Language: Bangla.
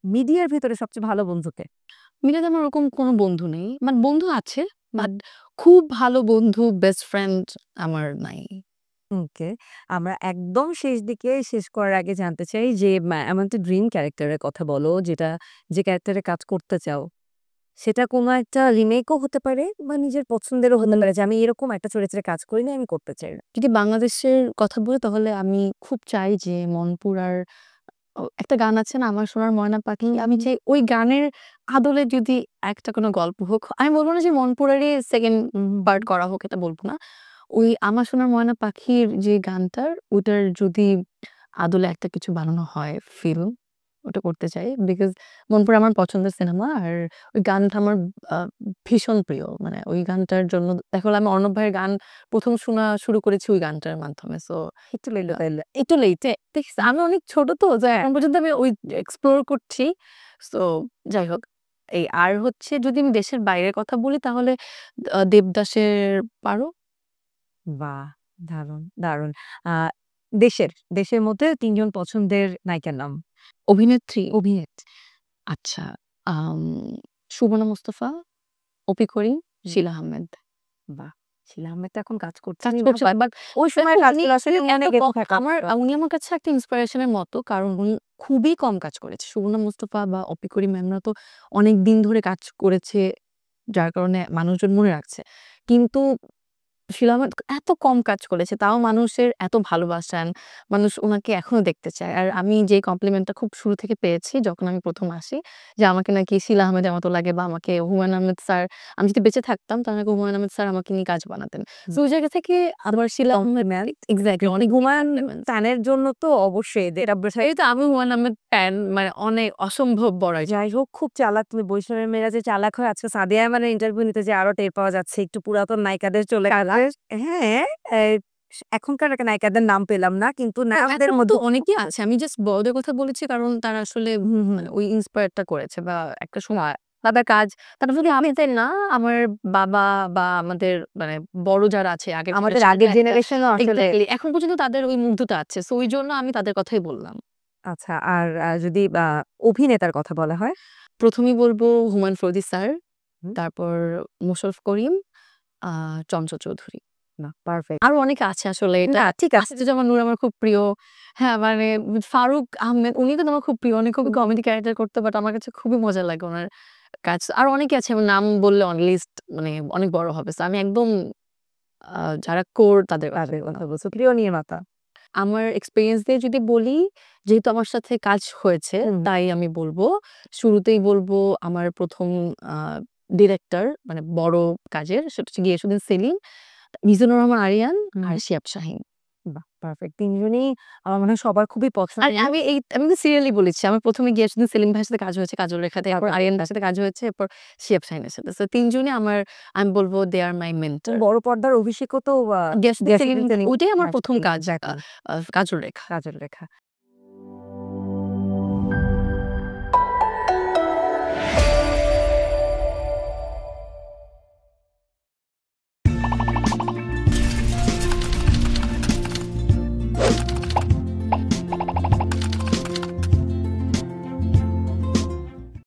মিডিয়ার ভেতরে সবচেয়ে ভালো বন্ধুকে? মিডিয়াতে আমার ওরকম কোনো বন্ধু নেই। বন্ধু আছে, বাট খুব ভালো বন্ধু, বেস্ট ফ্রেন্ড আমার নাই। ওকে। আমরা একদম শেষ দিকে শেষ করার আগে জানতে চাই যে এমন একটা ড্রিম ক্যারেক্টারের কথা বলো যেটা যে ক্যারেক্টারে কাজ করতে চাও। সেটা কোনো একটা রিমেকও হতে পারে বা নিজের পছন্দেরও হতে পারে যে আমি এরকম একটা চরিত্রে কাজ করিনি, আমি করতে চাই। যদি বাংলাদেশের কথা বলি তাহলে আমি খুব চাই যে মনপুরার একটা গান আছে না, 'আমার সোনার ময়না পাখি'? আমি চাই ওই গানের আদলে যদি একটা কোনো গল্প হোক। আমি বলব না যে মনপুরারই 2nd পার্ট করা হোক, এটা বলব না। ওই 'আমার সোনার ময়না পাখির' যে গানটার, ওটার যদি আদলে একটা কিছু বানানো হয় ফিল্ম, ওটা করতে চাই। বিকজ মনপুরা আমার পছন্দের সিনেমা। আর ওই গানটা আমার আ ভীষণ প্রিয়। মানে ওই গানটার জন্য দেখা হলো আমি অর্ণব ভাইয়ের গান ১ম শোনা শুরু করেছি ওই গানটার মাধ্যমে। সো একটু লেট তাইলে। একটু লেটে দেখছি আমি অনেক ছোট তো, যে এখন পর্যন্ত আমি ওই এক্সপ্লোর করছি। সো যাই হোক। আর হচ্ছে যদি আমি দেশের বাইরের কথা বলি তাহলে দেবদাসের 'পারো'। বাহ! দারুণ, দারুণ। আ দেশের মধ্যে ৩ জন পছন্দের নায়িকার নাম। অভিনেত্রী? অভিনেত্রী। আচ্ছা। আম সুবর্ণা মুস্তাফা, অপি করিম, হুম। শিলা আহমেদ। বাহ! শিলা আহমেদ তো এখন কাজ করছেন কাজ না। করছে, বাট ওই সময়ের কাজগুলো আসলে মনে গেঁথে থাকা। উনি আমার কাছে একটা ইন্সপিরেশন এর মতো। কারণ উনি খুবই কম কাজ করেছে। সুবর্ণা মুস্তাফা বা অপি করিম ম্যামরা তো অনেকদিন ধরে কাজ করেছে, যার কারণে মানুষজন মনে রাখছে। কিন্তু শিলা আহমেদ এত কম কাজ করেছে, তাও মানুষের এত ভালোবাসেন। মানুষ উনাকে এখনো দেখতে চায়। আর আমি যে কমপ্লিমেন্টটা খুব শুরু থেকে পেয়েছি যখন আমি ১ম আসি, যে আমাকে নাকি শিলা আহমেদের মতো লাগে বা আমাকে হুমায়ূন আহমেদ স্যার, আমি যদি বেঁচে থাকতাম তাহলে নাকি হুমায়ূন আহমেদ স্যার আমাকে নিয়ে কাজ বানাতেন। সো ওই জায়গা থেকে আবার শিলা আহমেদ কমপ্লিমেন্ট। এক্সাক্টলি অনেক হুমায়ূন ফ্যানের জন্য তো অবশ্যই এটা বোঝাই। এই তো আমি হুমায়ূন আহমেদ ফ্যান, মানে অনেক অসম্ভব বড় একজন। যাই হোক খুব চালাক তুমি। বৈষম্যের মেয়েরা যে চালাক হয় আজকে সাদিয়া আয়মানের ইন্টারভিউ নিতে যেয়ে আরো টের পাওয়া যাচ্ছে। একটু পুরাতন নায়িকাদের চলে হ্যাঁ, এখনকার নায়িকাদের নাম পেলাম না। কিন্তু নায়কদের এখনো তো মধ্যে অনেকেই আছে। আমি জাস্ট বড়দের কথা বলেছি কারণ তারা আসলে হুম, হুম। মানে ওই ইন্সপায়ার টা করেছে বা একটা সময় তাদের কাজ, তারা যদি আমি তাই না, আমার বাবা বা আমাদের মানে বড় যারা আছে আগের আমাদের জেনারেশন আগের একটা জেনারেশনও আসলে। এক্সাক্টলি এখন পর্যন্ত তাদের ওই মুগ্ধতা আছে। সো ওইজন্য আমি তাদের কথাই বললাম। আচ্ছা আর যদি অভিনেতার কথা বলা হয়? ১ম এই বলব হুমায়ূন ফরদী স্যার, হুম। তারপর মোশাররফ করিম, আ চঞ্চল চৌধুরী। না পারফেক্ট। আরো অনেকে আছে আসলে, এটা না ঠিক আছে। আসিফুজ্জামান নূর আমার খুব প্রিয়। হ্যাঁ, মানে ফারুক আহমেদ উনি কিন্তু আমার খুব প্রিয়। উনি খুবই কমেডি ক্যারেক্টার করতো, বাট আমার কাছে খুবই মজা লাগে উনার কাজ। আরো অনেকে আছে, আমার নাম বললে লিস্ট মানে অনেক বড় হবে। সো আমি একদম আ যারা কোর তাদের কথা তাদের কথা বললাম। বলছো। প্রিয় নির্মাতা? আমার এক্সপেরিয়েন্স দিয়ে যদি বলি, যেহেতু আমার সাথে কাজ হয়েছে, হুম। তাই আমি বলব শুরুতেই বলব আমার ১ম আ ডিরেক্টর মানে বড় কাজের, সেটা হচ্ছে গিয়াসুদ্দিন সেলিম, মিজানুর রহমান আরিয়ান হুম, আর হুম। শিহাব শাহীন। বাহ! পারফেক্ট। ৩ জনই আমার মনে হয় সবার খুবই আর পছন্দের। আমি তো সিরিয়ালি বলেছি। আমার ১ম এ গিয়াসুদ্দিন সেলিম ভাইয়ের সাথে কাজ হয়েছে কাজল রেখাতে, এরপর তারপর আরিয়ান ভাইয়ের সাথে কাজ হয়েছে, এরপর শিহাব শাহীনের সাথে। সো ৩ জনই আমার, আমি বলব দে আর মাই মেন্টর। বড় পর্দার অভিষেকও তো গিয়াসুদ্দিন সেলিম গিয়াসুদ্দিন সেলিম ওইটাই আমার হ্যাঁ, ১ম কাজ, এক্সাক্টলি। কাজল রেখা। কাজল রেখা।